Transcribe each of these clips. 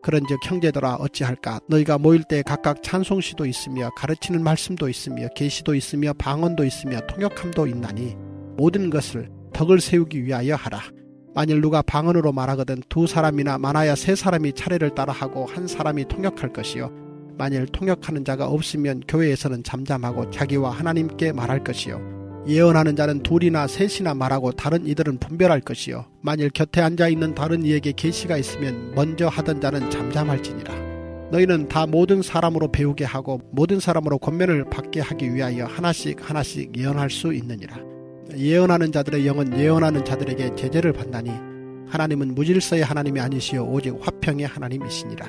그런즉 형제들아 어찌할까? 너희가 모일 때 각각 찬송시도 있으며 가르치는 말씀도 있으며 계시도 있으며 방언도 있으며 통역함도 있나니 모든 것을 덕을 세우기 위하여 하라. 만일 누가 방언으로 말하거든 두 사람이나 많아야 세 사람이 차례를 따라하고 한 사람이 통역할 것이요 만일 통역하는 자가 없으면 교회에서는 잠잠하고 자기와 하나님께 말할 것이요 예언하는 자는 둘이나 셋이나 말하고 다른 이들은 분별할 것이요 만일 곁에 앉아있는 다른 이에게 계시가 있으면 먼저 하던 자는 잠잠할지니라. 너희는 다 모든 사람으로 배우게 하고 모든 사람으로 권면을 받게 하기 위하여 하나씩 예언할 수 있느니라. 예언하는 자들의 영은 예언하는 자들에게 제재를 받나니 하나님은 무질서의 하나님이 아니시요 오직 화평의 하나님이시니라.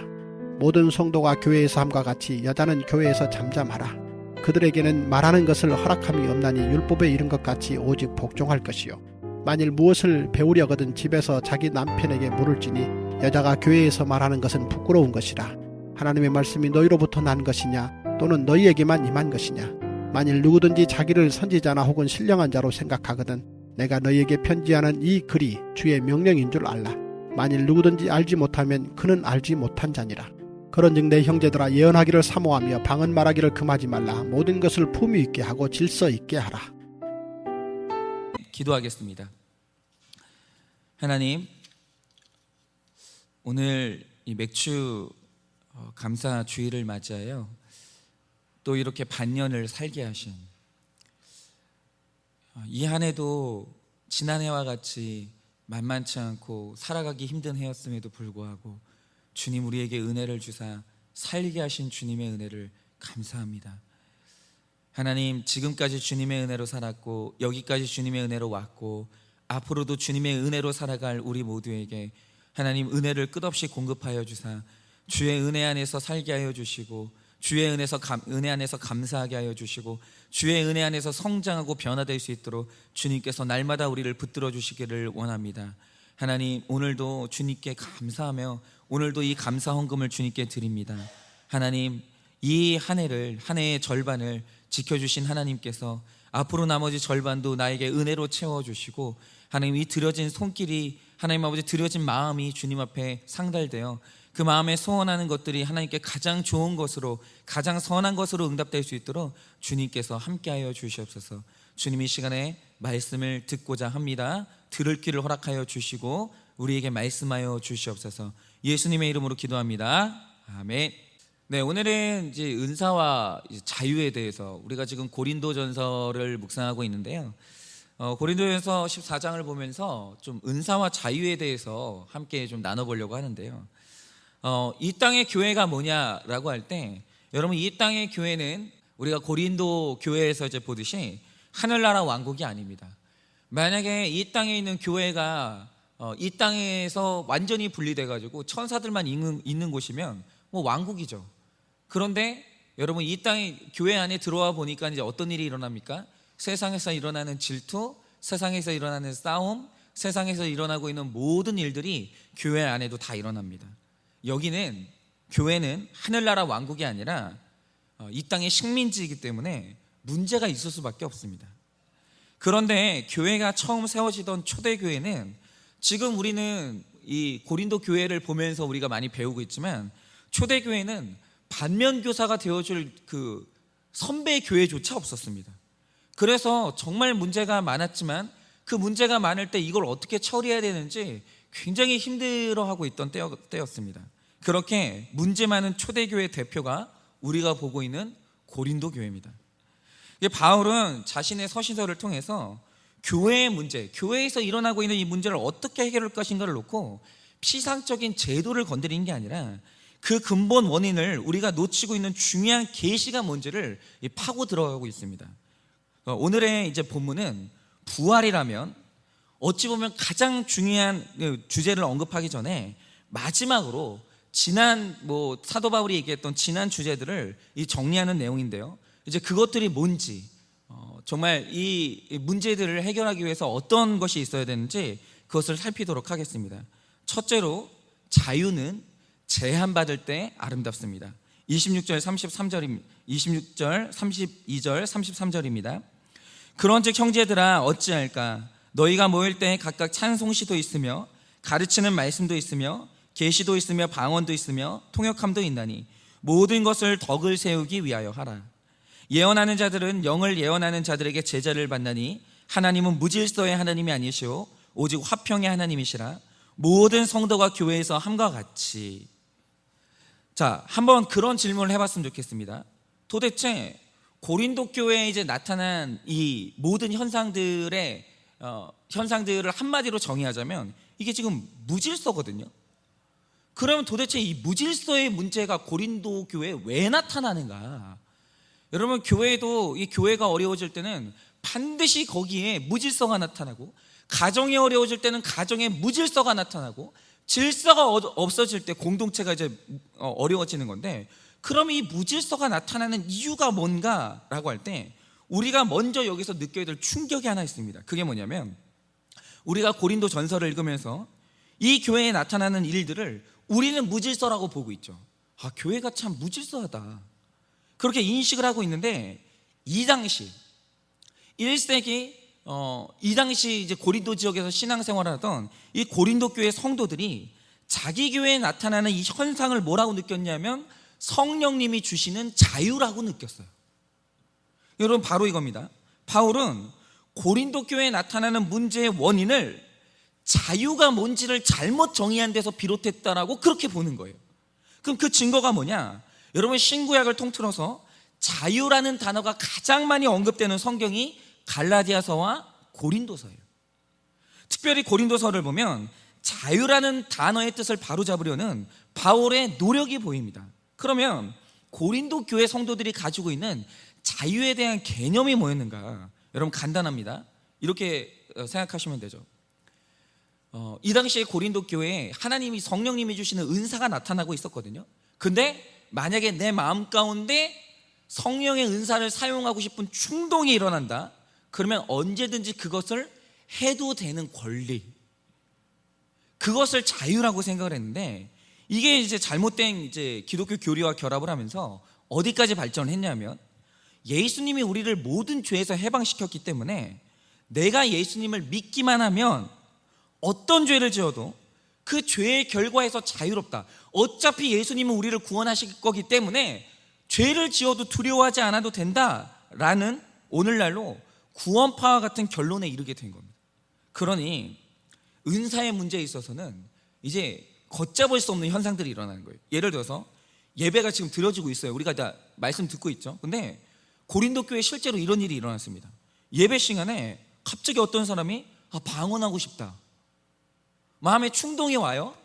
모든 성도가 교회에서 함과 같이 여자는 교회에서 잠잠하라. 그들에게는 말하는 것을 허락함이 없나니 율법에 이른 것 같이 오직 복종할 것이요 만일 무엇을 배우려거든 집에서 자기 남편에게 물을지니 여자가 교회에서 말하는 것은 부끄러운 것이라. 하나님의 말씀이 너희로부터 난 것이냐 또는 너희에게만 임한 것이냐. 만일 누구든지 자기를 선지자나 혹은 신령한 자로 생각하거든 내가 너희에게 편지하는 이 글이 주의 명령인 줄 알라. 만일 누구든지 알지 못하면 그는 알지 못한 자니라. 그런즉 내 형제들아 예언하기를 사모하며 방언 말하기를 금하지 말라. 모든 것을 품위 있게 하고 질서 있게 하라. 기도하겠습니다. 하나님, 오늘 이 맥주 감사 주일을 맞이하여 또 이렇게 반년을 살게 하신 이 한 해도 지난해와 같이 만만치 않고 살아가기 힘든 해였음에도 불구하고 주님 우리에게 은혜를 주사 살게 하신 주님의 은혜를 감사합니다. 하나님, 지금까지 주님의 은혜로 살았고 여기까지 주님의 은혜로 왔고 앞으로도 주님의 은혜로 살아갈 우리 모두에게 하나님 은혜를 끝없이 공급하여 주사 주의 은혜 안에서 살게 하여 주시고 주의 은혜 안에서 감사하게 하여 주시고 주의 은혜 안에서 성장하고 변화될 수 있도록 주님께서 날마다 우리를 붙들어 주시기를 원합니다. 하나님, 오늘도 주님께 감사하며 오늘도 이 감사 헌금을 주님께 드립니다. 하나님, 이 한 해의 절반을 지켜주신 하나님께서 앞으로 나머지 절반도 나에게 은혜로 채워주시고 하나님, 이 드려진 손길이 하나님 아버지 드려진 마음이 주님 앞에 상달되어 그 마음에 소원하는 것들이 하나님께 가장 좋은 것으로 가장 선한 것으로 응답될 수 있도록 주님께서 함께하여 주시옵소서. 주님, 이 시간에 말씀을 듣고자 합니다. 들을 길을 허락하여 주시고 우리에게 말씀하여 주시옵소서. 예수님의 이름으로 기도합니다. 아멘. 네, 오늘은 이제 은사와 자유에 대해서 우리가 지금 고린도전서를 묵상하고 있는데요. 고린도전서 14장을 보면서 좀 은사와 자유에 대해서 함께 좀 나눠보려고 하는데요. 이 땅의 교회가 뭐냐라고 할 때 여러분, 이 땅의 교회는 우리가 고린도 교회에서 이제 보듯이 하늘나라 왕국이 아닙니다. 만약에 이 땅에 있는 교회가 이 땅에서 완전히 분리돼 가지고 천사들만 있는 곳이면 뭐 왕국이죠. 그런데 여러분, 이 땅에 교회 안에 들어와 보니까 이제 어떤 일이 일어납니까? 세상에서 일어나는 질투, 세상에서 일어나는 싸움, 세상에서 일어나고 있는 모든 일들이 교회 안에도 다 일어납니다. 여기는 교회는 하늘나라 왕국이 아니라 이 땅의 식민지이기 때문에 문제가 있을 수밖에 없습니다. 그런데 교회가 처음 세워지던 초대교회는 지금 우리는 이 고린도 교회를 보면서 우리가 많이 배우고 있지만 초대교회는 반면교사가 되어줄 그 선배 교회조차 없었습니다. 그래서 정말 문제가 많았지만 그 문제가 많을 때 이걸 어떻게 처리해야 되는지 굉장히 힘들어하고 있던 때였습니다. 그렇게 문제 많은 초대교회 대표가 우리가 보고 있는 고린도 교회입니다. 바울은 자신의 서신서를 통해서 교회의 문제, 교회에서 일어나고 있는 이 문제를 어떻게 해결할 것인가를 놓고 피상적인 제도를 건드리는 게 아니라 그 근본 원인을 우리가 놓치고 있는 중요한 계시가 뭔지를 파고 들어가고 있습니다. 오늘의 이제 본문은 부활이라면 어찌 보면 가장 중요한 주제를 언급하기 전에 마지막으로 지난 사도 바울이 얘기했던 지난 주제들을 정리하는 내용인데요. 이제 그것들이 뭔지 정말 이 문제들을 해결하기 위해서 어떤 것이 있어야 되는지 그것을 살피도록 하겠습니다. 첫째로, 자유는 제한받을 때 아름답습니다. 26절 32절 33절입니다. 그런즉 형제들아 어찌할까? 너희가 모일 때 각각 찬송시도 있으며 가르치는 말씀도 있으며 계시도 있으며 방언도 있으며 통역함도 있나니 모든 것을 덕을 세우기 위하여 하라. 예언하는 자들은 영을 예언하는 자들에게 제자를 받나니 하나님은 무질서의 하나님이 아니시오 오직 화평의 하나님이시라. 모든 성도가 교회에서 함과 같이. 자, 한번 그런 질문을 해봤으면 좋겠습니다. 도대체 고린도 교회에 이제 나타난 이 모든 현상들을 한마디로 정의하자면 이게 지금 무질서거든요. 그러면 도대체 이 무질서의 문제가 고린도 교회에 왜 나타나는가? 여러분, 교회도 이 교회가 어려워질 때는 반드시 거기에 무질서가 나타나고, 가정이 어려워질 때는 가정에 무질서가 나타나고, 질서가 없어질 때 공동체가 이제 어려워지는 건데, 그럼 이 무질서가 나타나는 이유가 뭔가라고 할 때 우리가 먼저 여기서 느껴야 될 충격이 하나 있습니다. 그게 뭐냐면, 우리가 고린도 전서를 읽으면서 이 교회에 나타나는 일들을 우리는 무질서라고 보고 있죠. 아, 교회가 참 무질서하다, 그렇게 인식을 하고 있는데, 이 당시 1세기 이 당시 이제 고린도 지역에서 신앙생활을 하던 이 고린도 교회 성도들이 자기 교회에 나타나는 이 현상을 뭐라고 느꼈냐면 성령님이 주시는 자유라고 느꼈어요. 여러분, 바로 이겁니다. 바울은 고린도 교회에 나타나는 문제의 원인을 자유가 뭔지를 잘못 정의한 데서 비롯했다라고 그렇게 보는 거예요. 그럼 그 증거가 뭐냐? 여러분, 신구약을 통틀어서 자유라는 단어가 가장 많이 언급되는 성경이 갈라디아서와 고린도서예요. 특별히 고린도서를 보면 자유라는 단어의 뜻을 바로잡으려는 바울의 노력이 보입니다. 그러면 고린도 교회 성도들이 가지고 있는 자유에 대한 개념이 뭐였는가? 여러분, 간단합니다. 이렇게 생각하시면 되죠. 이 당시에 고린도 교회에 하나님이, 성령님이 주시는 은사가 나타나고 있었거든요. 근데 만약에 내 마음 가운데 성령의 은사를 사용하고 싶은 충동이 일어난다, 그러면 언제든지 그것을 해도 되는 권리, 그것을 자유라고 생각을 했는데, 이게 이제 잘못된 이제 기독교 교리와 결합을 하면서 어디까지 발전을 했냐면, 예수님이 우리를 모든 죄에서 해방시켰기 때문에 내가 예수님을 믿기만 하면 어떤 죄를 지어도 그 죄의 결과에서 자유롭다. 어차피 예수님은 우리를 구원하실 거기 때문에 죄를 지어도 두려워하지 않아도 된다라는 오늘날로 구원파와 같은 결론에 이르게 된 겁니다. 그러니 은사의 문제에 있어서는 이제 걷잡을 수 없는 현상들이 일어나는 거예요. 예를 들어서 예배가 지금 드려지고 있어요. 우리가 다 말씀 듣고 있죠. 근데 고린도 교회에 실제로 이런 일이 일어났습니다. 예배 시간에 갑자기 어떤 사람이 방언하고 싶다, 마음에 충동이 와요.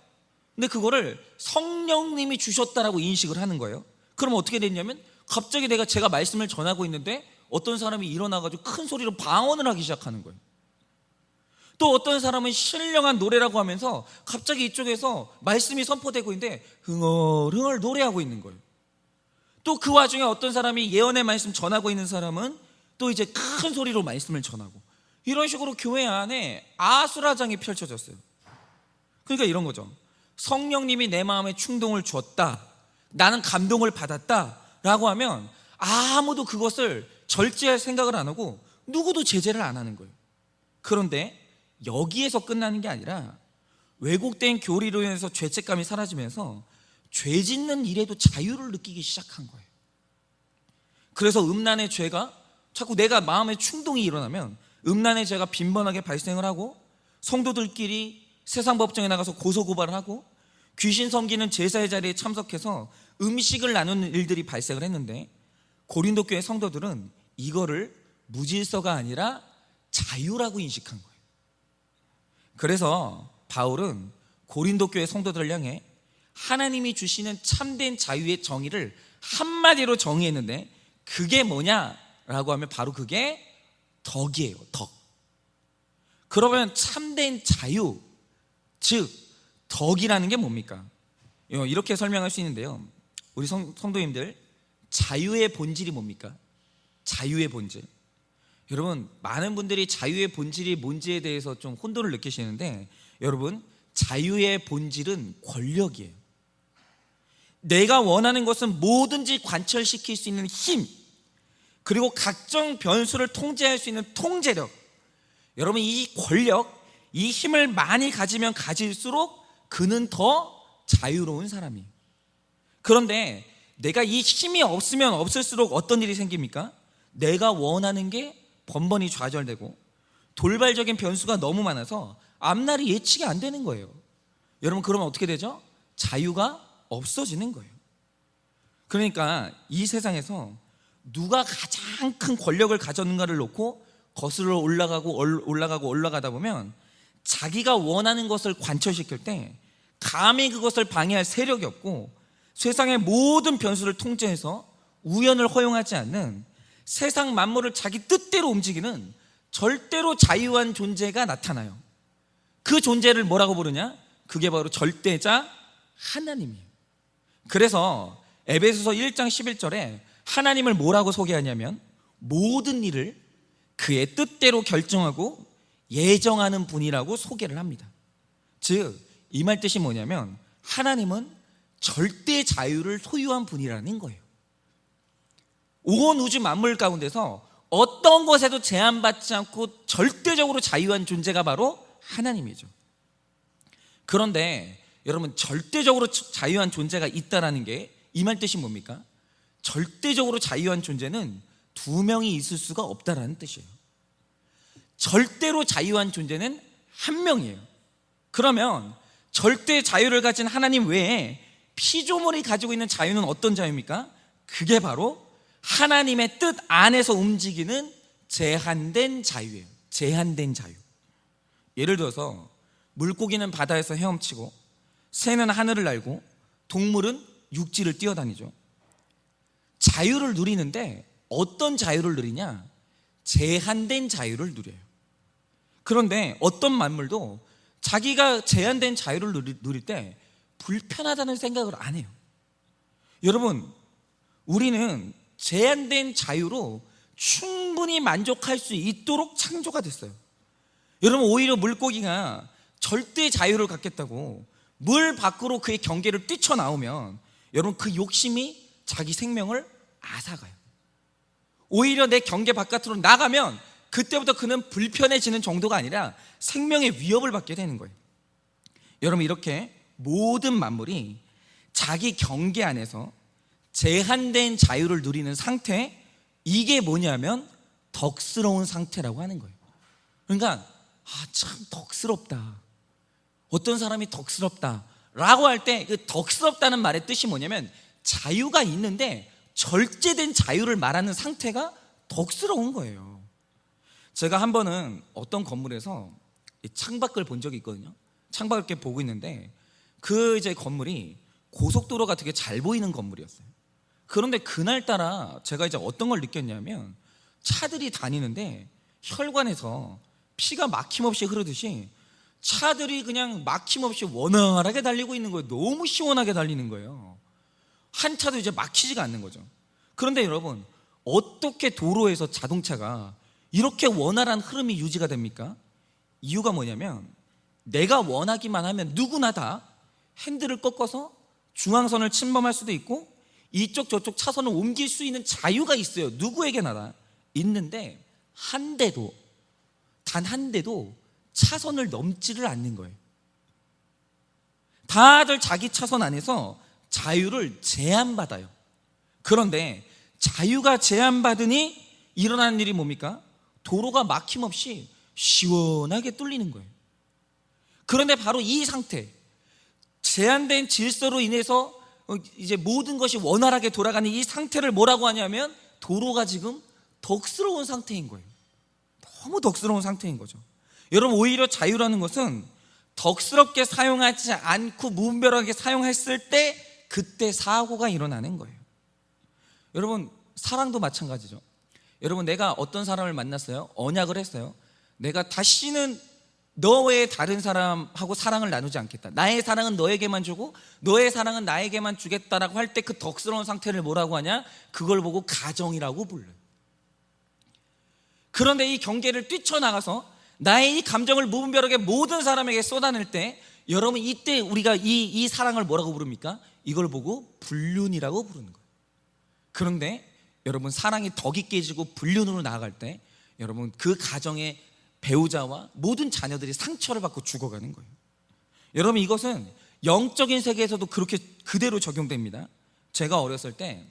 근데 그거를 성령님이 주셨다라고 인식을 하는 거예요. 그럼 어떻게 됐냐면, 갑자기 제가 말씀을 전하고 있는데 어떤 사람이 일어나가지고 큰 소리로 방언을 하기 시작하는 거예요. 또 어떤 사람은 신령한 노래라고 하면서 갑자기 이쪽에서 말씀이 선포되고 있는데 흥얼흥얼 노래하고 있는 거예요. 또 그 와중에 어떤 사람이 예언의 말씀 전하고 있는 사람은 또 이제 큰 소리로 말씀을 전하고, 이런 식으로 교회 안에 아수라장이 펼쳐졌어요. 그러니까 이런 거죠. 성령님이 내 마음에 충동을 주었다, 나는 감동을 받았다 라고 하면 아무도 그것을 절제할 생각을 안 하고 누구도 제재를 안 하는 거예요. 그런데 여기에서 끝나는 게 아니라 왜곡된 교리로 인해서 죄책감이 사라지면서 죄 짓는 일에도 자유를 느끼기 시작한 거예요. 그래서 음란의 죄가 자꾸, 내가 마음에 충동이 일어나면 음란의 죄가 빈번하게 발생을 하고, 성도들끼리 세상 법정에 나가서 고소고발을 하고, 귀신 섬기는 제사의 자리에 참석해서 음식을 나누는 일들이 발생을 했는데, 고린도 교회 성도들은 이거를 무질서가 아니라 자유라고 인식한 거예요. 그래서 바울은 고린도 교회 성도들을 향해 하나님이 주시는 참된 자유의 정의를 한마디로 정의했는데, 그게 뭐냐라고 하면 바로 그게 덕이에요. 덕. 그러면 참된 자유, 즉 덕이라는 게 뭡니까? 이렇게 설명할 수 있는데요. 우리 성도님들, 자유의 본질이 뭡니까? 자유의 본질. 여러분, 많은 분들이 자유의 본질이 뭔지에 대해서 좀 혼돈을 느끼시는데, 여러분, 자유의 본질은 권력이에요. 내가 원하는 것은 뭐든지 관철시킬 수 있는 힘, 그리고 각종 변수를 통제할 수 있는 통제력. 여러분, 이 권력, 이 힘을 많이 가지면 가질수록 그는 더 자유로운 사람이에요. 그런데 내가 이 힘이 없으면 없을수록 어떤 일이 생깁니까? 내가 원하는 게 번번이 좌절되고 돌발적인 변수가 너무 많아서 앞날이 예측이 안 되는 거예요. 여러분, 그러면 어떻게 되죠? 자유가 없어지는 거예요. 그러니까 이 세상에서 누가 가장 큰 권력을 가졌는가를 놓고 거슬러 올라가다 보면 자기가 원하는 것을 관철시킬 때 감히 그것을 방해할 세력이 없고 세상의 모든 변수를 통제해서 우연을 허용하지 않는 세상 만물을 자기 뜻대로 움직이는 절대로 자유한 존재가 나타나요. 그 존재를 뭐라고 부르냐? 그게 바로 절대자 하나님이에요. 그래서 에베소서 1장 11절에 하나님을 뭐라고 소개하냐면 모든 일을 그의 뜻대로 결정하고 예정하는 분이라고 소개를 합니다. 즉, 이 말 뜻이 뭐냐면 하나님은 절대 자유를 소유한 분이라는 거예요. 온 우주 만물 가운데서 어떤 것에도 제한받지 않고 절대적으로 자유한 존재가 바로 하나님이죠. 그런데 여러분, 절대적으로 자유한 존재가 있다라는 게 이 말 뜻이 뭡니까? 절대적으로 자유한 존재는 두 명이 있을 수가 없다라는 뜻이에요. 절대로 자유한 존재는 한 명이에요. 그러면 절대 자유를 가진 하나님 외에 피조물이 가지고 있는 자유는 어떤 자유입니까? 그게 바로 하나님의 뜻 안에서 움직이는 제한된 자유예요. 제한된 자유. 예를 들어서 물고기는 바다에서 헤엄치고 새는 하늘을 날고 동물은 육지를 뛰어다니죠. 자유를 누리는데 어떤 자유를 누리냐? 제한된 자유를 누려요. 그런데 어떤 만물도 자기가 제한된 자유를 누릴 때 불편하다는 생각을 안 해요. 여러분, 우리는 제한된 자유로 충분히 만족할 수 있도록 창조가 됐어요. 여러분, 오히려 물고기가 절대 자유를 갖겠다고 물 밖으로 그의 경계를 뛰쳐나오면 여러분, 그 욕심이 자기 생명을 앗아가요. 오히려 내 경계 바깥으로 나가면 그때부터 그는 불편해지는 정도가 아니라 생명의 위협을 받게 되는 거예요. 여러분, 이렇게 모든 만물이 자기 경계 안에서 제한된 자유를 누리는 상태, 이게 뭐냐면 덕스러운 상태라고 하는 거예요. 그러니까 참 덕스럽다. 어떤 사람이 덕스럽다 라고 할 때 그 덕스럽다는 말의 뜻이 뭐냐면 자유가 있는데 절제된 자유를 말하는 상태가 덕스러운 거예요. 제가 한 번은 어떤 건물에서 창밖을 본 적이 있거든요. 창밖을 이렇게 보고 있는데 그 이제 건물이 고속도로가 되게 잘 보이는 건물이었어요. 그런데 그날따라 제가 이제 어떤 걸 느꼈냐면 차들이 다니는데 혈관에서 피가 막힘없이 흐르듯이 차들이 그냥 막힘없이 원활하게 달리고 있는 거예요. 너무 시원하게 달리는 거예요. 한 차도 이제 막히지가 않는 거죠. 그런데 여러분, 어떻게 도로에서 자동차가 이렇게 원활한 흐름이 유지가 됩니까? 이유가 뭐냐면 내가 원하기만 하면 누구나 다 핸들을 꺾어서 중앙선을 침범할 수도 있고 이쪽 저쪽 차선을 옮길 수 있는 자유가 있어요. 누구에게나 다 있는데 단 한 대도 차선을 넘지를 않는 거예요. 다들 자기 차선 안에서 자유를 제한받아요. 그런데 자유가 제한받으니 일어나는 일이 뭡니까? 도로가 막힘없이 시원하게 뚫리는 거예요. 그런데 바로 이 상태, 제한된 질서로 인해서 이제 모든 것이 원활하게 돌아가는 이 상태를 뭐라고 하냐면 도로가 지금 덕스러운 상태인 거예요. 너무 덕스러운 상태인 거죠. 여러분, 오히려 자유라는 것은 덕스럽게 사용하지 않고 무분별하게 사용했을 때 그때 사고가 일어나는 거예요. 여러분, 사랑도 마찬가지죠. 여러분, 내가 어떤 사람을 만났어요. 언약을 했어요. 내가 다시는 너 외에 다른 사람하고 사랑을 나누지 않겠다. 나의 사랑은 너에게만 주고 너의 사랑은 나에게만 주겠다라고 할 때 그 덕스러운 상태를 뭐라고 하냐? 그걸 보고 가정이라고 불러요. 그런데 이 경계를 뛰쳐나가서 나의 이 감정을 무분별하게 모든 사람에게 쏟아낼 때 여러분, 이때 우리가 이 사랑을 뭐라고 부릅니까? 이걸 보고 불륜이라고 부르는 거예요. 그런데 여러분, 사랑이 덕이 깨지고 불륜으로 나아갈 때 여러분, 그 가정의 배우자와 모든 자녀들이 상처를 받고 죽어가는 거예요. 여러분, 이것은 영적인 세계에서도 그렇게 그대로 적용됩니다. 제가 어렸을 때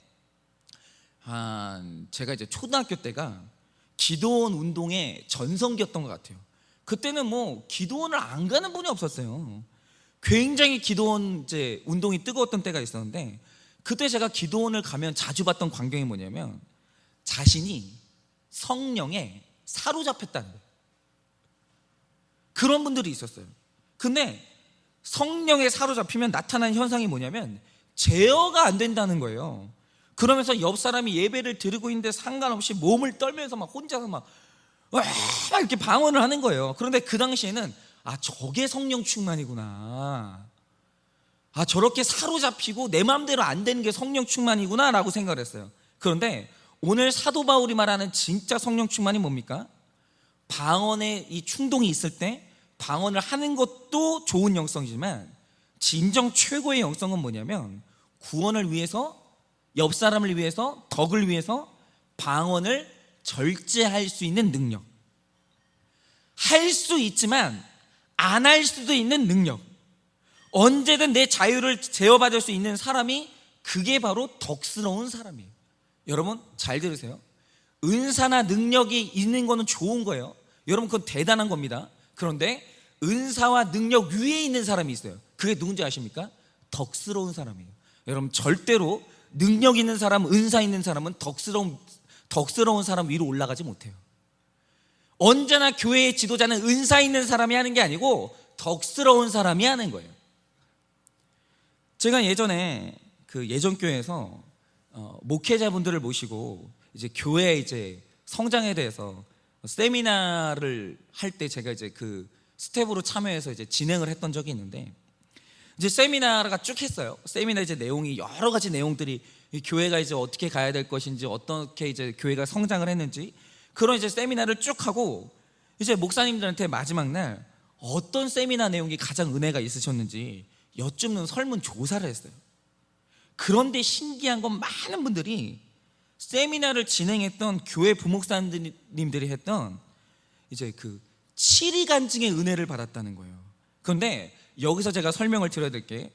제가 이제 초등학교 때가 기도원 운동의 전성기였던 것 같아요. 그때는 뭐 기도원을 안 가는 분이 없었어요. 굉장히 기도원 이제 운동이 뜨거웠던 때가 있었는데, 그때 제가 기도원을 가면 자주 봤던 광경이 뭐냐면 자신이 성령에 사로잡혔다는 거예요. 그런 분들이 있었어요. 근데 성령에 사로잡히면 나타나는 현상이 뭐냐면 제어가 안 된다는 거예요. 그러면서 옆 사람이 예배를 드리고 있는데 상관없이 몸을 떨면서 막 혼자서 막 이렇게 방언을 하는 거예요. 그런데 그 당시에는 저게 성령 충만이구나, 저렇게 사로잡히고 내 마음대로 안 되는 게 성령 충만이구나 라고 생각을 했어요. 그런데 오늘 사도 바울이 말하는 진짜 성령 충만이 뭡니까? 방언에 이 충동이 있을 때 방언을 하는 것도 좋은 영성이지만 진정 최고의 영성은 뭐냐면 구원을 위해서, 옆 사람을 위해서, 덕을 위해서 방언을 절제할 수 있는 능력, 할 수 있지만 안 할 수도 있는 능력, 언제든 내 자유를 제어받을 수 있는 사람이, 그게 바로 덕스러운 사람이에요. 여러분 잘 들으세요. 은사나 능력이 있는 거는 좋은 거예요. 여러분 그건 대단한 겁니다. 그런데 은사와 능력 위에 있는 사람이 있어요. 그게 누군지 아십니까? 덕스러운 사람이에요. 여러분 절대로 능력 있는 사람, 은사 있는 사람은 덕스러운 사람 위로 올라가지 못해요. 언제나 교회의 지도자는 은사 있는 사람이 하는 게 아니고 덕스러운 사람이 하는 거예요. 제가 예전에 그 예전교회에서 목회자분들을 모시고 이제 교회 이제 성장에 대해서 세미나를 할 때 제가 이제 그 스텝으로 참여해서 이제 진행을 했던 적이 있는데, 이제 세미나가 쭉 했어요. 세미나 이제 내용이 여러 가지 내용들이, 이 교회가 이제 어떻게 가야 될 것인지, 어떻게 이제 교회가 성장을 했는지, 그런 이제 세미나를 쭉 하고 이제 목사님들한테 마지막 날 어떤 세미나 내용이 가장 은혜가 있으셨는지 여쭙는 설문 조사를 했어요. 그런데 신기한 건 많은 분들이 세미나를 진행했던 교회 부목사님들이 했던 이제 그 7위 간증의 은혜를 받았다는 거예요. 그런데 여기서 제가 설명을 드려야 될 게,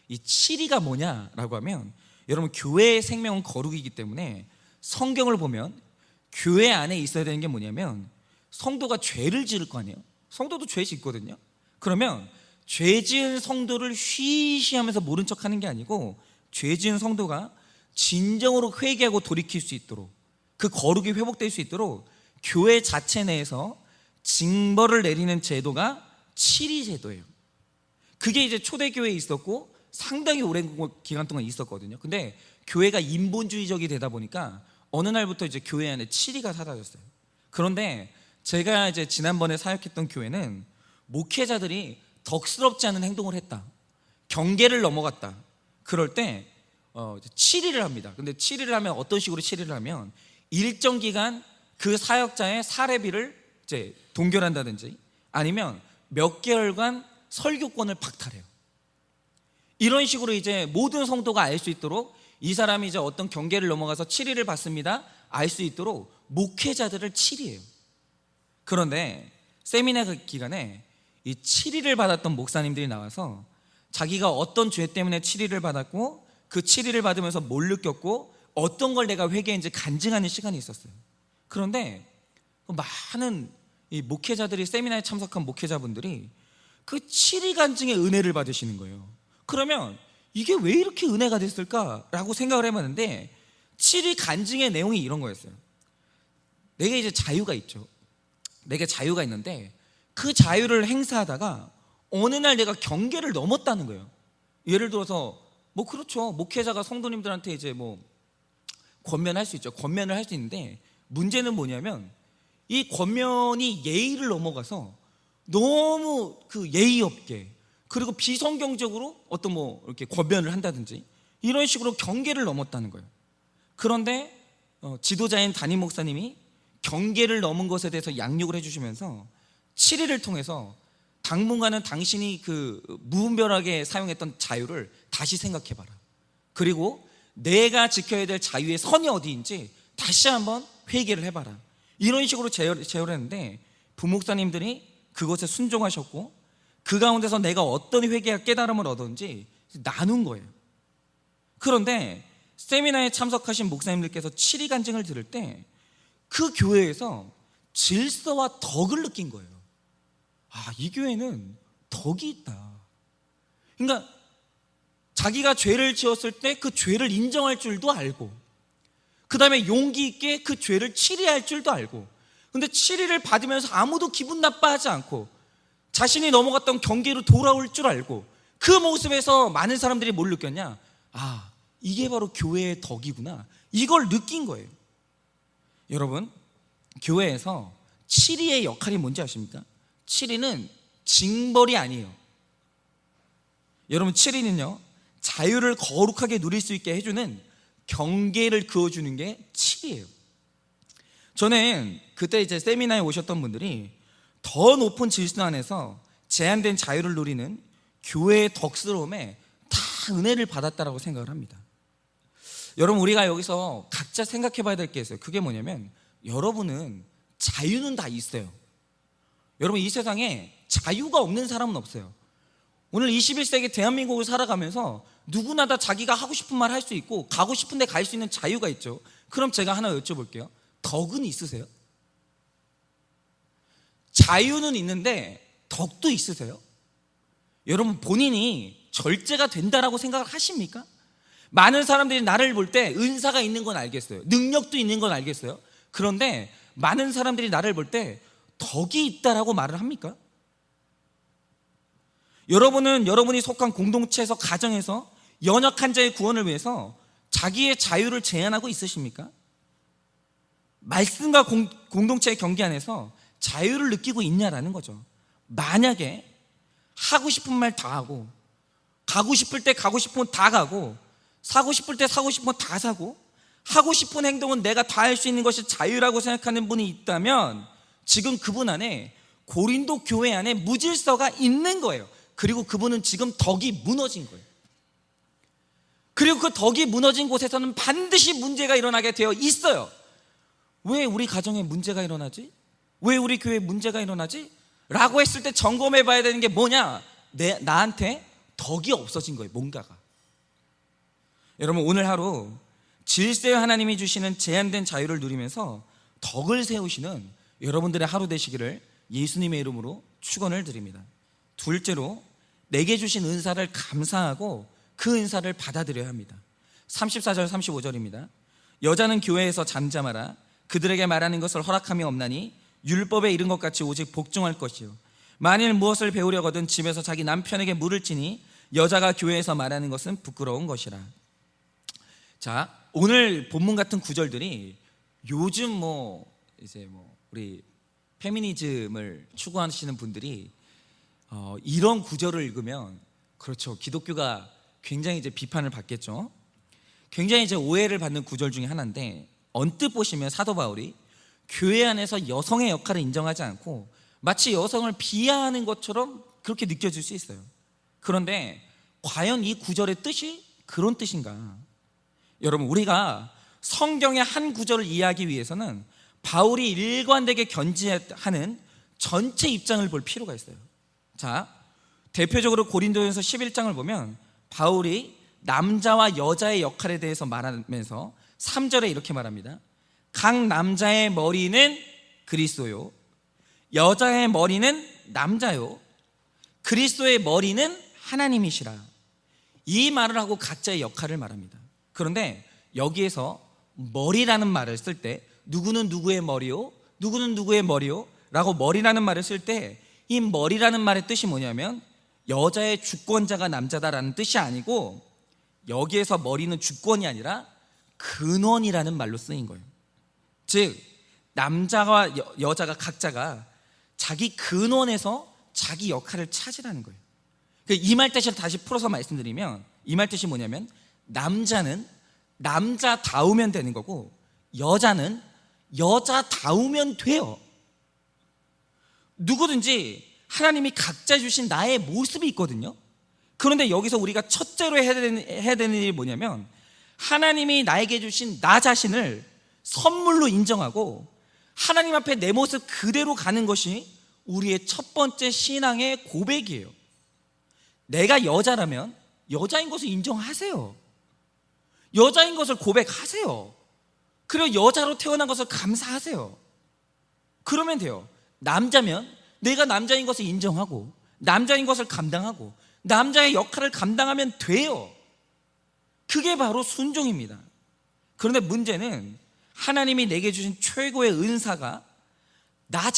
이 7위가 뭐냐라고 하면, 여러분 교회의 생명은 거룩이기 때문에 성경을 보면 교회 안에 있어야 되는 게 뭐냐면, 성도가 죄를 지을 거 아니에요. 성도도 죄 짓거든요. 그러면 죄 지은 성도를 쉬쉬하면서 모른 척하는 게 아니고, 죄 지은 성도가 진정으로 회개하고 돌이킬 수 있도록, 그 거룩이 회복될 수 있도록 교회 자체 내에서 징벌을 내리는 제도가 7위 제도예요. 그게 이제 초대교회에 있었고 상당히 오랜 기간 동안 있었거든요. 근데 교회가 인본주의적이 되다 보니까 어느 날부터 이제 교회 안에 7위가 사라졌어요. 그런데 제가 이제 지난번에 사역했던 교회는 목회자들이 덕스럽지 않은 행동을 했다, 경계를 넘어갔다, 그럴 때 7위를 합니다. 근데 7위를 하면 어떤 식으로 7위를 하면, 일정 기간 그 사역자의 사례비를 이제 동결한다든지, 아니면 몇 개월간 설교권을 박탈해요. 이런 식으로 이제 모든 성도가 알 수 있도록, 이 사람이 이제 어떤 경계를 넘어가서 7위를 받습니다 알 수 있도록 목회자들을 7위해요. 그런데 세미나 그 기간에 이 7위를 받았던 목사님들이 나와서 자기가 어떤 죄 때문에 7위를 받았고, 그 7위를 받으면서 뭘 느꼈고, 어떤 걸 내가 회개했는지 간증하는 시간이 있었어요. 그런데 많은 이 목회자들이, 세미나에 참석한 목회자분들이 그 7위 간증의 은혜를 받으시는 거예요. 그러면 이게 왜 이렇게 은혜가 됐을까라고 생각을 해봤는데, 7위 간증의 내용이 이런 거였어요. 내게 이제 자유가 있죠. 내게 자유가 있는데 그 자유를 행사하다가 어느 날 내가 경계를 넘었다는 거예요. 예를 들어서 뭐 그렇죠, 목회자가 성도님들한테 이제 뭐 권면할 수 있죠. 권면을 할 수 있는데, 문제는 뭐냐면 이 권면이 예의를 넘어가서 너무 그 예의 없게, 그리고 비성경적으로 어떤 뭐 이렇게 권면을 한다든지 이런 식으로 경계를 넘었다는 거예요. 그런데 지도자인 담임 목사님이 경계를 넘은 것에 대해서 양육을 해주시면서 7위를 통해서 당분간은 당신이 그 무분별하게 사용했던 자유를 다시 생각해봐라, 그리고 내가 지켜야 될 자유의 선이 어디인지 다시 한번 회개를 해봐라, 이런 식으로 제어를 했는데, 부목사님들이 그것에 순종하셨고, 그 가운데서 내가 어떤 회개와 깨달음을 얻었는지 나눈 거예요. 그런데 세미나에 참석하신 목사님들께서 7위 간증을 들을 때 그 교회에서 질서와 덕을 느낀 거예요. 아, 이 교회는 덕이 있다. 그러니까 자기가 죄를 지었을 때 그 죄를 인정할 줄도 알고, 그 다음에 용기 있게 그 죄를 치리할 줄도 알고, 근데 치리를 받으면서 아무도 기분 나빠하지 않고 자신이 넘어갔던 경계로 돌아올 줄 알고, 그 모습에서 많은 사람들이 뭘 느꼈냐? 아, 이게 바로 교회의 덕이구나. 이걸 느낀 거예요. 여러분, 교회에서 치리의 역할이 뭔지 아십니까? 치리는 징벌이 아니에요. 여러분, 치리는요, 자유를 거룩하게 누릴 수 있게 해주는 경계를 그어주는 게 치리예요. 저는 그때 이제 세미나에 오셨던 분들이 더 높은 질서 안에서 제한된 자유를 누리는 교회의 덕스러움에 다 은혜를 받았다라고 생각을 합니다. 여러분, 우리가 여기서 각자 생각해 봐야 될 게 있어요. 그게 뭐냐면, 여러분은 자유는 다 있어요. 여러분, 이 세상에 자유가 없는 사람은 없어요. 오늘 21세기 대한민국을 살아가면서 누구나 다 자기가 하고 싶은 말 할 수 있고 가고 싶은 데 갈 수 있는 자유가 있죠. 그럼 제가 하나 여쭤볼게요. 덕은 있으세요? 자유는 있는데 덕도 있으세요? 여러분, 본인이 절제가 된다라고 생각을 하십니까? 많은 사람들이 나를 볼 때 은사가 있는 건 알겠어요. 능력도 있는 건 알겠어요. 그런데 많은 사람들이 나를 볼 때 덕이 있다라고 말을 합니까? 여러분은 여러분이 속한 공동체에서, 가정에서 연약한 자의 구원을 위해서 자기의 자유를 제한하고 있으십니까? 말씀과 공동체의 경계 안에서 자유를 느끼고 있냐라는 거죠. 만약에 하고 싶은 말 다 하고, 가고 싶을 때 가고 싶으면 다 가고, 사고 싶을 때 사고 싶으면 다 사고, 하고 싶은 행동은 내가 다 할 수 있는 것이 자유라고 생각하는 분이 있다면 지금 그분 안에, 고린도 교회 안에 무질서가 있는 거예요. 그리고 그분은 지금 덕이 무너진 거예요. 그리고 그 덕이 무너진 곳에서는 반드시 문제가 일어나게 되어 있어요. 왜 우리 가정에 문제가 일어나지? 왜 우리 교회에 문제가 일어나지? 라고 했을 때 점검해 봐야 되는 게 뭐냐? 나한테 덕이 없어진 거예요. 뭔가가. 여러분, 오늘 하루 질서의 하나님이 주시는 제한된 자유를 누리면서 덕을 세우시는 여러분들의 하루 되시기를 예수님의 이름으로 축원을 드립니다. 둘째로, 내게 주신 은사를 감사하고 그 은사를 받아들여야 합니다. 34절 35절입니다. 여자는 교회에서 잠잠하라. 그들에게 말하는 것을 허락함이 없나니 율법에 이른 것 같이 오직 복종할 것이요, 만일 무엇을 배우려거든 집에서 자기 남편에게 물을 지니 여자가 교회에서 말하는 것은 부끄러운 것이라. 자, 오늘 본문 같은 구절들이 요즘 우리 페미니즘을 추구하시는 분들이 이런 구절을 읽으면, 그렇죠, 기독교가 굉장히 이제 비판을 받겠죠. 굉장히 이제 오해를 받는 구절 중에 하나인데, 언뜻 보시면 사도 바울이 교회 안에서 여성의 역할을 인정하지 않고 마치 여성을 비하하는 것처럼 그렇게 느껴질 수 있어요. 그런데 과연 이 구절의 뜻이 그런 뜻인가? 여러분, 우리가 성경의 한 구절을 이해하기 위해서는 바울이 일관되게 견지하는 전체 입장을 볼 필요가 있어요. 자, 대표적으로 고린도전서 11장을 보면 바울이 남자와 여자의 역할에 대해서 말하면서 3절에 이렇게 말합니다. 각 남자의 머리는 그리스도요, 여자의 머리는 남자요, 그리스도의 머리는 하나님이시라. 이 말을 하고 각자의 역할을 말합니다. 그런데 여기에서 머리라는 말을 쓸 때 누구는 누구의 머리요, 누구는 누구의 머리요 라고 머리라는 말을 쓸 때 이 머리라는 말의 뜻이 뭐냐면 여자의 주권자가 남자다라는 뜻이 아니고, 여기에서 머리는 주권이 아니라 근원이라는 말로 쓰인 거예요. 즉, 남자와 여자가 각자가 자기 근원에서 자기 역할을 찾으라는 거예요. 이 말 뜻을 다시 풀어서 말씀드리면, 이 말 뜻이 뭐냐면 남자는 남자다우면 되는 거고 여자는 여자다우면 돼요. 누구든지 하나님이 각자 주신 나의 모습이 있거든요. 그런데 여기서 우리가 첫째로 해야 되는 일이 뭐냐면, 하나님이 나에게 주신 나 자신을 선물로 인정하고 하나님 앞에 내 모습 그대로 가는 것이 우리의 첫 번째 신앙의 고백이에요. 내가 여자라면 여자인 것을 인정하세요. 여자인 것을 고백하세요. 그리고 여자로 태어난 것을 감사하세요. 그러면 돼요. 남자면 내가 남자인 것을 인정하고 남자인 것을 감당하고 남자의 역할을 감당하면 돼요. 그게 바로 순종입니다. 그런데 문제는 하나님이 내게 주신 최고의 은사가 나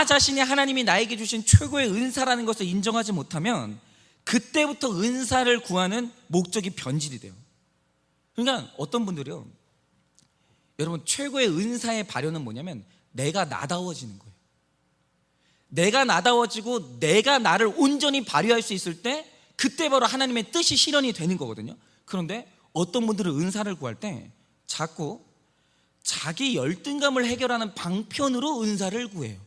자신이 하나님이 나에게 주신 최고의 은사라는 것을 인정하지 못하면 그때부터 은사를 구하는 목적이 변질이 돼요. 그러니까 어떤 분들이요, 여러분, 최고의 은사의 발현은 뭐냐면 내가 나다워지는 거예요. 내가 나다워지고 내가 나를 온전히 발휘할 수 있을 때 그때 바로 하나님의 뜻이 실현이 되는 거거든요. 그런데 어떤 분들은 은사를 구할 때 자꾸 자기 열등감을 해결하는 방편으로 은사를 구해요.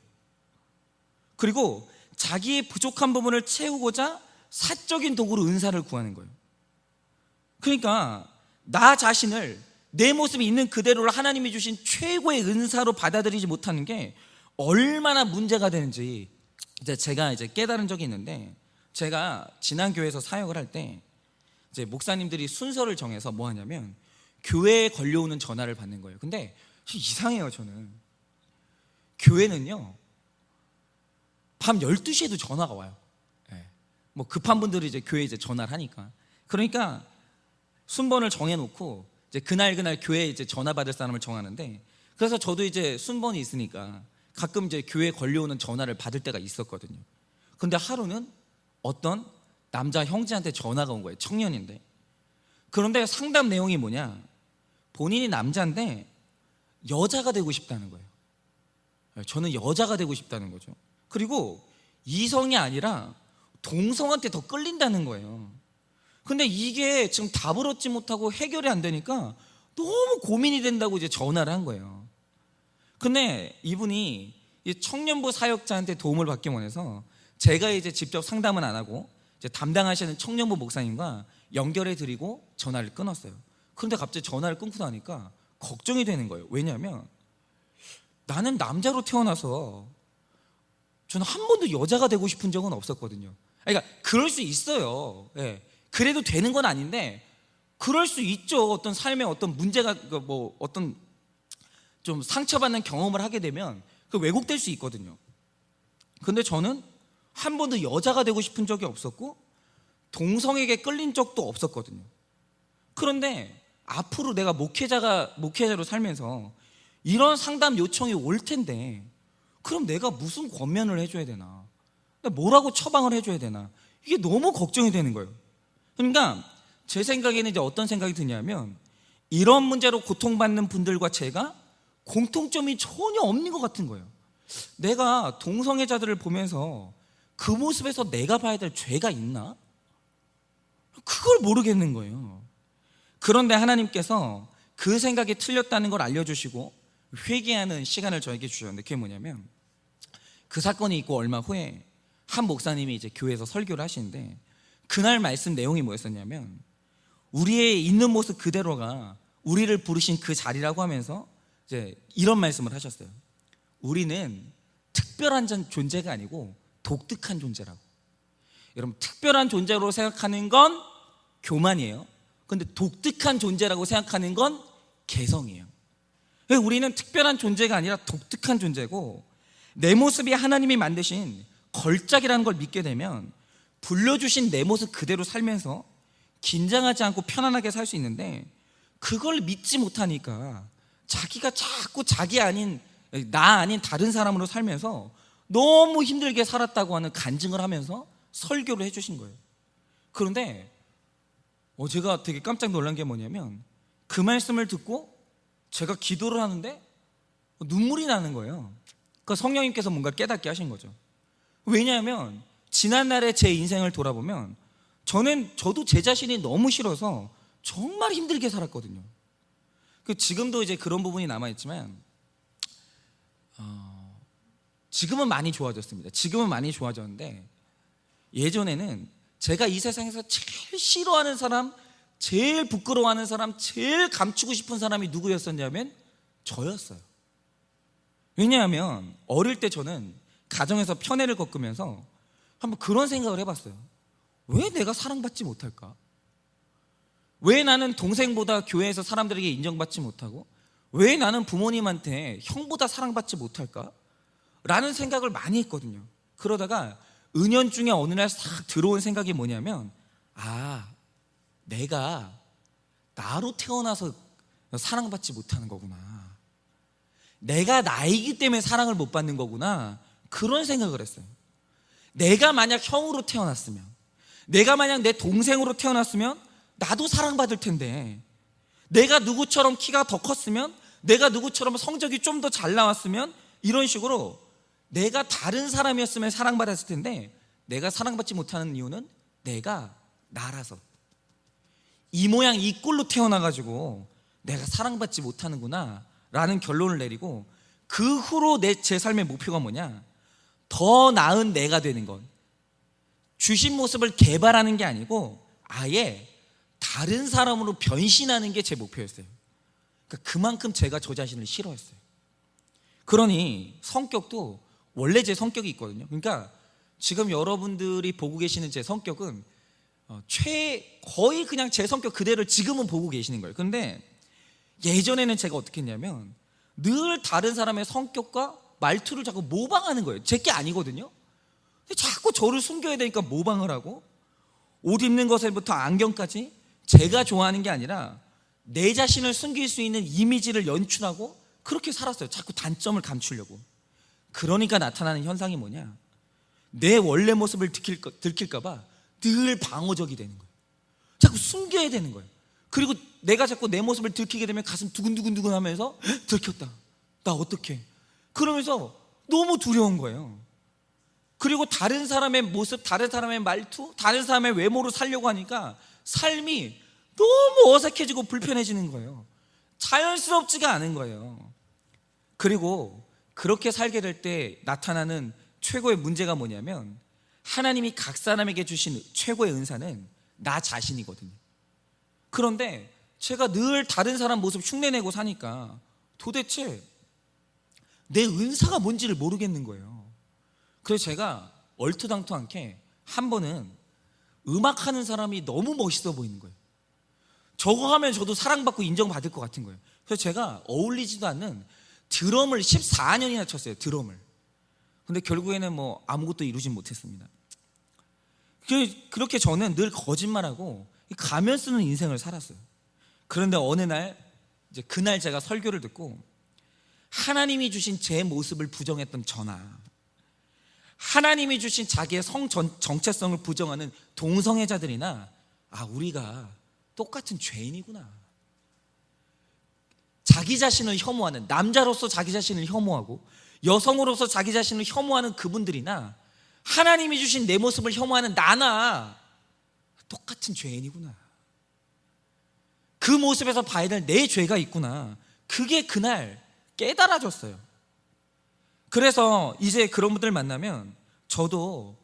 그리고 자기의 부족한 부분을 채우고자 사적인 도구로 은사를 구하는 거예요. 그러니까 나 자신을 내 모습이 있는 그대로를 하나님이 주신 최고의 은사로 받아들이지 못하는 게 얼마나 문제가 되는지 제가 깨달은 적이 있는데, 제가 지난 교회에서 사역을 할 때 목사님들이 순서를 정해서 뭐 하냐면 교회에 걸려오는 전화를 받는 거예요. 근데 이상해요. 저는 교회는요 밤 12시에도 전화가 와요. 뭐 급한 분들이 교회에 전화를 하니까. 그러니까 순번을 정해놓고 그날 교회에 전화 받을 사람을 정하는데, 그래서 저도 순번이 있으니까 가끔 교회에 걸려오는 전화를 받을 때가 있었거든요. 근데 하루는 어떤 남자 형제한테 전화가 온 거예요. 청년인데. 그런데 상담 내용이 뭐냐, 본인이 남자인데 여자가 되고 싶다는 거예요. 저는 여자가 되고 싶다는 거죠. 그리고 이성이 아니라 동성한테 더 끌린다는 거예요. 근데 이게 지금 답을 얻지 못하고 해결이 안 되니까 너무 고민이 된다고 전화를 한 거예요. 근데 이분이 청년부 사역자한테 도움을 받기 원해서 제가 직접 상담은 안 하고 담당하시는 청년부 목사님과 연결해 드리고 전화를 끊었어요. 그런데 갑자기 전화를 끊고 나니까 걱정이 되는 거예요. 왜냐하면 나는 남자로 태어나서 저는 한 번도 여자가 되고 싶은 적은 없었거든요. 그러니까 그럴 수 있어요. 그래도 되는 건 아닌데 그럴 수 있죠. 어떤 삶에 어떤 문제가 뭐 어떤 좀 상처받는 경험을 하게 되면 그 왜곡될 수 있거든요. 근데 저는 한 번도 여자가 되고 싶은 적이 없었고 동성에게 끌린 적도 없었거든요. 그런데 앞으로 내가 목회자로 살면서 이런 상담 요청이 올 텐데 그럼 내가 무슨 권면을 해줘야 되나, 뭐라고 처방을 해줘야 되나, 이게 너무 걱정이 되는 거예요. 그러니까 제 생각에는 어떤 생각이 드냐면 이런 문제로 고통받는 분들과 제가 공통점이 전혀 없는 것 같은 거예요. 내가 동성애자들을 보면서 그 모습에서 내가 봐야 될 죄가 있나? 그걸 모르겠는 거예요. 그런데 하나님께서 그 생각이 틀렸다는 걸 알려주시고 회개하는 시간을 저에게 주셨는데, 그게 뭐냐면 그 사건이 있고 얼마 후에 한 목사님이 교회에서 설교를 하시는데 그날 말씀 내용이 뭐였었냐면 우리의 있는 모습 그대로가 우리를 부르신 그 자리라고 하면서 이런 말씀을 하셨어요. 우리는 특별한 존재가 아니고 독특한 존재라고. 여러분, 특별한 존재로 생각하는 건 교만이에요. 근데 독특한 존재라고 생각하는 건 개성이에요. 우리는 특별한 존재가 아니라 독특한 존재고, 내 모습이 하나님이 만드신 걸작이라는 걸 믿게 되면 불러주신 내 모습 그대로 살면서 긴장하지 않고 편안하게 살 수 있는데, 그걸 믿지 못하니까 자기가 자꾸 나 아닌 다른 사람으로 살면서 너무 힘들게 살았다고 하는 간증을 하면서 설교를 해주신 거예요. 그런데 제가 되게 깜짝 놀란 게 뭐냐면 그 말씀을 듣고 제가 기도를 하는데 눈물이 나는 거예요. 그러니까 성령님께서 뭔가 깨닫게 하신 거죠. 왜냐하면 지난날의 제 인생을 돌아보면 저도 제 자신이 너무 싫어서 정말 힘들게 살았거든요. 지금도 그런 부분이 남아있지만 지금은 많이 좋아졌습니다. 지금은 많이 좋아졌는데 예전에는 제가 이 세상에서 제일 싫어하는 사람, 제일 부끄러워하는 사람, 제일 감추고 싶은 사람이 누구였었냐면 저였어요. 왜냐하면 어릴 때 저는 가정에서 편애를 겪으면서 한번 그런 생각을 해봤어요. 왜 내가 사랑받지 못할까? 왜 나는 동생보다 교회에서 사람들에게 인정받지 못하고, 왜 나는 부모님한테 형보다 사랑받지 못할까? 라는 생각을 많이 했거든요. 그러다가 은연중에 어느 날 싹 들어온 생각이 뭐냐면, 내가 나로 태어나서 사랑받지 못하는 거구나, 내가 나이기 때문에 사랑을 못 받는 거구나, 그런 생각을 했어요. 내가 만약 형으로 태어났으면, 내가 만약 내 동생으로 태어났으면 나도 사랑받을 텐데, 내가 누구처럼 키가 더 컸으면, 내가 누구처럼 성적이 좀 더 잘 나왔으면, 이런 식으로 내가 다른 사람이었으면 사랑받았을 텐데, 내가 사랑받지 못하는 이유는 내가 나라서, 이 모양 이 꼴로 태어나가지고 내가 사랑받지 못하는구나 라는 결론을 내리고, 그 후로 제 삶의 목표가 뭐냐, 더 나은 내가 되는 것, 주신 모습을 개발하는 게 아니고 아예 다른 사람으로 변신하는 게 제 목표였어요. 그러니까 그만큼 제가 저 자신을 싫어했어요. 그러니 성격도 원래 제 성격이 있거든요. 그러니까 지금 여러분들이 보고 계시는 제 성격은 거의 그냥 제 성격 그대로 지금은 보고 계시는 거예요. 그런데 예전에는 제가 어떻게 했냐면, 늘 다른 사람의 성격과 말투를 자꾸 모방하는 거예요. 제 게 아니거든요. 근데 자꾸 저를 숨겨야 되니까 모방을 하고, 옷 입는 것에부터 안경까지 제가 좋아하는 게 아니라 내 자신을 숨길 수 있는 이미지를 연출하고 그렇게 살았어요. 자꾸 단점을 감추려고. 그러니까 나타나는 현상이 뭐냐, 내 원래 모습을 들킬까 봐 늘 방어적이 되는 거예요. 자꾸 숨겨야 되는 거예요. 그리고 내가 자꾸 내 모습을 들키게 되면 가슴 두근두근두근 하면서, 들켰다, 나 어떡해, 그러면서 너무 두려운 거예요. 그리고 다른 사람의 모습, 다른 사람의 말투, 다른 사람의 외모로 살려고 하니까 삶이 너무 어색해지고 불편해지는 거예요. 자연스럽지가 않은 거예요. 그리고 그렇게 살게 될 때 나타나는 최고의 문제가 뭐냐면, 하나님이 각 사람에게 주신 최고의 은사는 나 자신이거든요. 그런데 제가 늘 다른 사람 모습 흉내내고 사니까 도대체 내 은사가 뭔지를 모르겠는 거예요. 그래서 제가 얼토당토않게 한 번은 음악하는 사람이 너무 멋있어 보이는 거예요. 저거 하면 저도 사랑받고 인정받을 것 같은 거예요. 그래서 제가 어울리지도 않는 드럼을 14년이나 쳤어요. 드럼을. 근데 결국에는 뭐 아무것도 이루진 못했습니다. 그렇게 저는 늘 거짓말하고 가면 쓰는 인생을 살았어요. 그런데 어느 날, 이제 그날 제가 설교를 듣고, 하나님이 주신 제 모습을 부정했던 저나, 하나님이 주신 자기의 정체성을 부정하는 동성애자들이나, 우리가 똑같은 죄인이구나, 자기 자신을 혐오하는, 남자로서 자기 자신을 혐오하고 여성으로서 자기 자신을 혐오하는 그분들이나, 하나님이 주신 내 모습을 혐오하는 나나 똑같은 죄인이구나, 그 모습에서 봐야 될 내 죄가 있구나, 그게 그날 깨달아졌어요. 그래서 이제 그런 분들 만나면 저도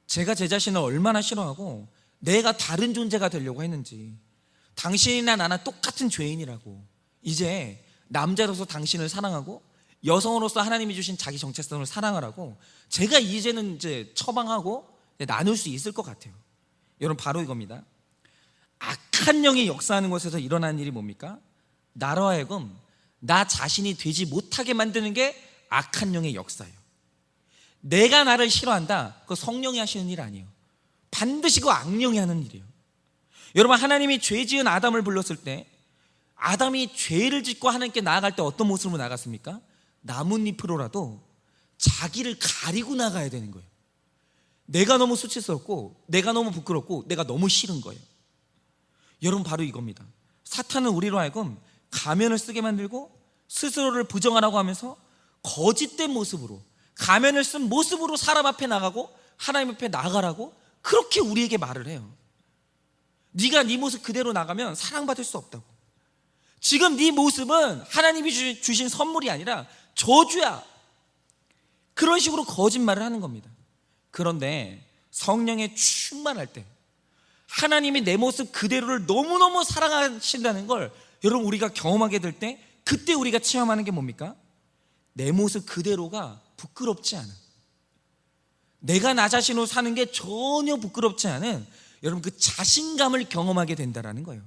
제가 제 자신을 얼마나 싫어하고 내가 다른 존재가 되려고 했는지, 당신이나 나나 똑같은 죄인이라고, 이제 남자로서 당신을 사랑하고 여성으로서 하나님이 주신 자기 정체성을 사랑하라고 제가 이제는 이제 처방하고 나눌 수 있을 것 같아요. 여러분, 바로 이겁니다. 악한 영이 역사하는 곳에서 일어나는 일이 뭡니까? 나로 하여금 나 자신이 되지 못하게 만드는 게 악한 영의 역사예요. 내가 나를 싫어한다, 그거 성령이 하시는 일 아니에요. 반드시 그 악령이 하는 일이에요. 여러분, 하나님이 죄 지은 아담을 불렀을 때, 아담이 죄를 짓고 하나님께 나아갈 때 어떤 모습으로 나갔습니까? 나뭇잎으로라도 자기를 가리고 나가야 되는 거예요. 내가 너무 수치스럽고, 내가 너무 부끄럽고, 내가 너무 싫은 거예요. 여러분, 바로 이겁니다. 사탄은 우리로 하여금 가면을 쓰게 만들고 스스로를 부정하라고 하면서 거짓된 모습으로, 가면을 쓴 모습으로 사람 앞에 나가고 하나님 앞에 나가라고 그렇게 우리에게 말을 해요. 네가 네 모습 그대로 나가면 사랑받을 수 없다고. 지금 네 모습은 하나님이 주신 선물이 아니라 저주야. 그런 식으로 거짓말을 하는 겁니다. 그런데 성령에 충만할 때, 하나님이 내 모습 그대로를 너무너무 사랑하신다는 걸 여러분 우리가 경험하게 될 때, 그때 우리가 체험하는 게 뭡니까? 내 모습 그대로가 부끄럽지 않아. 내가 나 자신으로 사는 게 전혀 부끄럽지 않은 여러분 그 자신감을 경험하게 된다라는 거예요.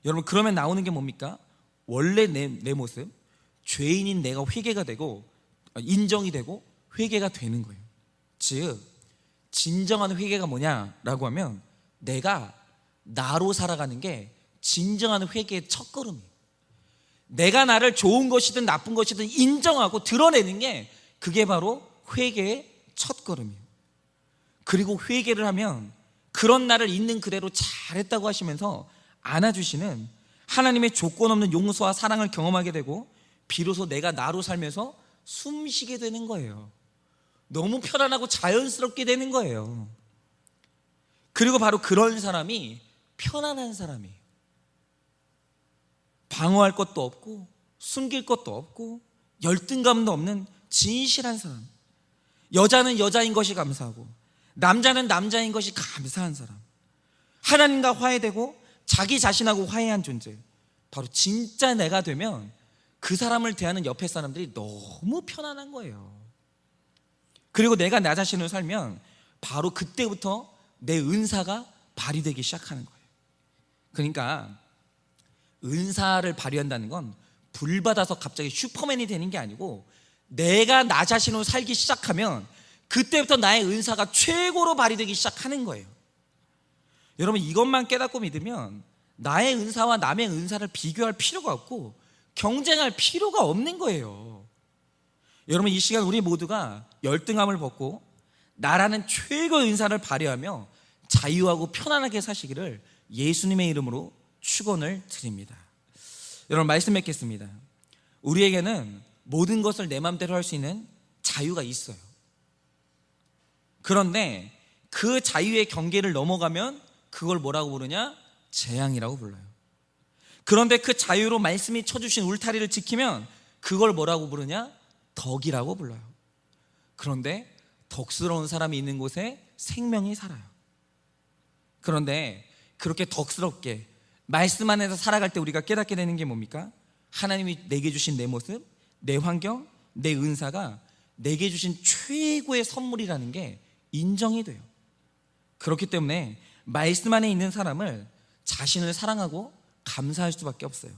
여러분 그러면 나오는 게 뭡니까? 원래 내 모습, 죄인인 내가 회개가 되고 인정이 되고 회개가 되는 거예요. 즉 진정한 회개가 뭐냐라고 하면 내가 나로 살아가는 게 진정한 회개의 첫걸음이에요. 내가 나를 좋은 것이든 나쁜 것이든 인정하고 드러내는 게 그게 바로 회개의 첫걸음이에요. 그리고 회개를 하면 그런 나를 있는 그대로 잘했다고 하시면서 안아주시는 하나님의 조건 없는 용서와 사랑을 경험하게 되고 비로소 내가 나로 살면서 숨쉬게 되는 거예요. 너무 편안하고 자연스럽게 되는 거예요. 그리고 바로 그런 사람이 편안한 사람이에요. 방어할 것도 없고 숨길 것도 없고 열등감도 없는 진실한 사람. 여자는 여자인 것이 감사하고 남자는 남자인 것이 감사한 사람. 하나님과 화해되고 자기 자신하고 화해한 존재. 바로 진짜 내가 되면 그 사람을 대하는 옆에 사람들이 너무 편안한 거예요. 그리고 내가 나 자신을 살면 바로 그때부터 내 은사가 발휘되기 시작하는 거예요. 그러니까 은사를 발휘한다는 건 불 받아서 갑자기 슈퍼맨이 되는 게 아니고 내가 나 자신으로 살기 시작하면 그때부터 나의 은사가 최고로 발휘되기 시작하는 거예요. 여러분 이것만 깨닫고 믿으면 나의 은사와 남의 은사를 비교할 필요가 없고 경쟁할 필요가 없는 거예요. 여러분 이 시간 우리 모두가 열등함을 벗고 나라는 최고의 은사를 발휘하며 자유하고 편안하게 사시기를 예수님의 이름으로 축원을 드립니다. 여러분 말씀 맺겠습니다. 우리에게는 모든 것을 내 마음대로 할 수 있는 자유가 있어요. 그런데 그 자유의 경계를 넘어가면 그걸 뭐라고 부르냐? 재앙이라고 불러요. 그런데 그 자유로 말씀이 쳐주신 울타리를 지키면 그걸 뭐라고 부르냐? 덕이라고 불러요. 그런데 덕스러운 사람이 있는 곳에 생명이 살아요. 그런데 그렇게 덕스럽게 말씀 안에서 살아갈 때 우리가 깨닫게 되는 게 뭡니까? 하나님이 내게 주신 내 모습, 내 환경, 내 은사가 내게 주신 최고의 선물이라는 게 인정이 돼요. 그렇기 때문에 말씀 안에 있는 사람을 자신을 사랑하고 감사할 수밖에 없어요.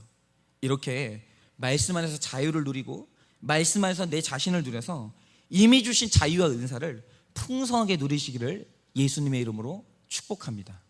이렇게 말씀 안에서 자유를 누리고 말씀 안에서 내 자신을 누려서 이미 주신 자유와 은사를 풍성하게 누리시기를 예수님의 이름으로 축복합니다.